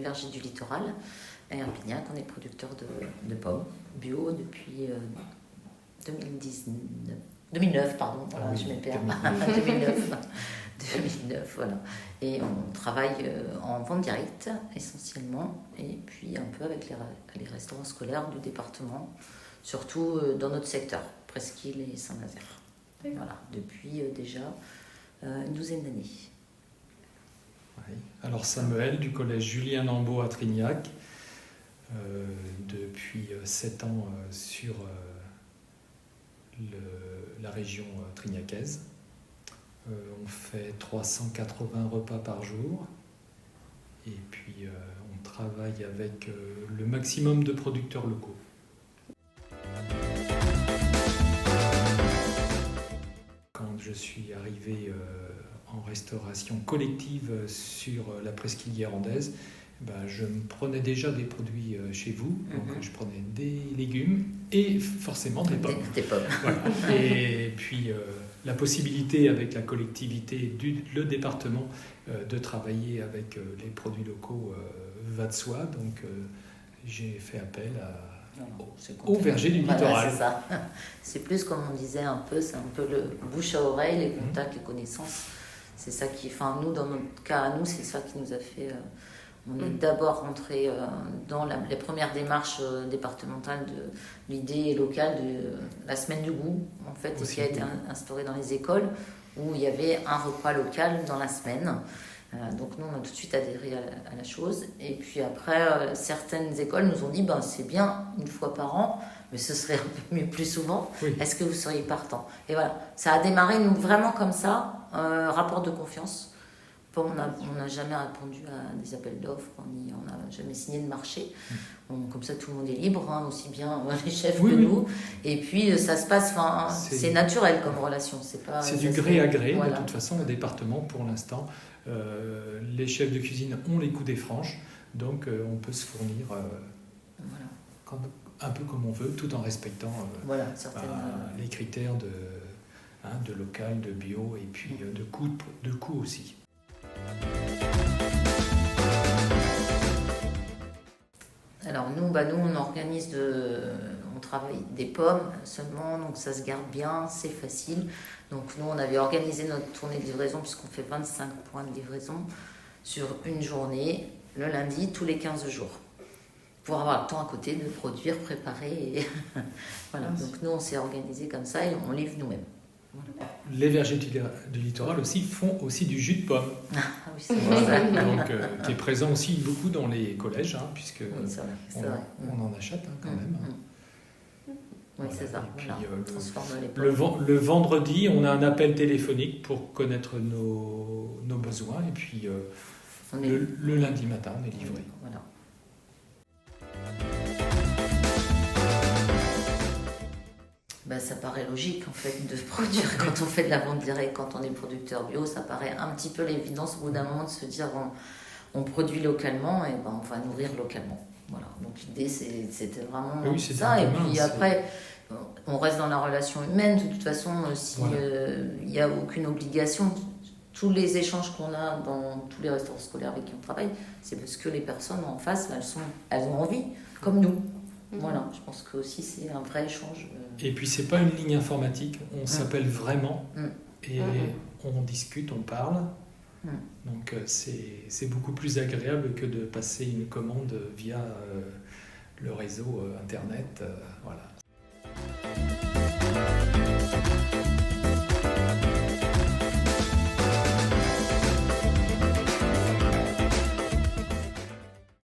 Vergers du Littoral. Et à Arpignac, on est producteur de pommes bio depuis 2009, pardon, voilà, je me perds. 2009, voilà. Et on travaille en vente directe essentiellement, et puis un peu avec les restaurants scolaires du département, surtout dans notre secteur, Presqu'île et Saint-Nazaire. Voilà, depuis déjà une douzaine d'années. Oui. Alors Samuel, du collège Julien Lambeau à Trignac, depuis 7 ans sur la région trignacaise. On fait 380 repas par jour, et puis on travaille avec le maximum de producteurs locaux. Quand je suis arrivé en restauration collective sur la presqu'île guérandaise, je me prenais déjà des produits chez vous, donc je prenais des légumes et forcément des pommes. Des pommes. Voilà. Et puis la possibilité avec la collectivité, le département, de travailler avec les produits locaux va de soi, donc j'ai fait appel au Verger du Littoral. Voilà, c'est ça. C'est plus comme on disait un peu, c'est un peu le bouche à oreille, les contacts, les connaissances. C'est ça qui, enfin nous, dans notre cas à nous, c'est ça qui nous a fait... On est d'abord rentré dans les premières démarches départementales de l'idée locale de la semaine du goût, en fait, qui a été instaurée dans les écoles, où il y avait un repas local dans la semaine. Donc nous, on a tout de suite adhéré à la chose. Et puis après, certaines écoles nous ont dit, c'est bien une fois par an, mais ce serait un peu mieux plus souvent. Oui. Est-ce que vous seriez partant? Et voilà, ça a démarré nous, vraiment comme ça, rapport de confiance. On n'a jamais répondu à des appels d'offres, ni on n'a jamais signé de marché. Comme ça, tout le monde est libre, aussi bien les chefs que nous. Et puis, ça se passe, c'est naturel comme relation. C'est du gré à gré, voilà. De toute façon, au département, pour l'instant. Les chefs de cuisine ont les coups des franges, donc on peut se fournir un peu comme on veut, tout en respectant les critères de local, de bio, et puis de coût aussi. Alors nous on organise on travaille des pommes seulement, donc ça se garde bien, c'est facile. Donc nous on avait organisé notre tournée de livraison, puisqu'on fait 25 points de livraison sur une journée, le lundi, tous les 15 jours, pour avoir le temps à côté de produire, préparer. Et voilà. Donc nous on s'est organisé comme ça et on livre nous-mêmes. Voilà. Les Vergers du Littoral aussi font aussi du jus de pomme. Ah oui, c'est vrai. Donc, qui est présent aussi beaucoup dans les collèges, puisque c'est vrai. On en achète quand même. Oui, voilà. C'est ça. Et puis, le vendredi, on a un appel téléphonique pour connaître nos besoins, et puis le lundi matin, on est livré. Voilà. Ça paraît logique en fait de produire quand on fait de la vente directe, quand on est producteur bio, ça paraît un petit peu l'évidence au bout d'un moment de se dire on produit localement et on va nourrir localement. Voilà. Donc l'idée c'était vraiment ça. Et puis après on reste dans la relation humaine. De toute façon, si il n'y a aucune obligation, tous les échanges qu'on a dans tous les restaurants scolaires avec qui on travaille, c'est parce que les personnes en face, elles ont envie, comme nous. Voilà, je pense que aussi c'est un vrai échange. Et puis c'est pas une ligne informatique, on s'appelle vraiment et on discute, on parle. Donc c'est beaucoup plus agréable que de passer une commande via le réseau internet. Voilà.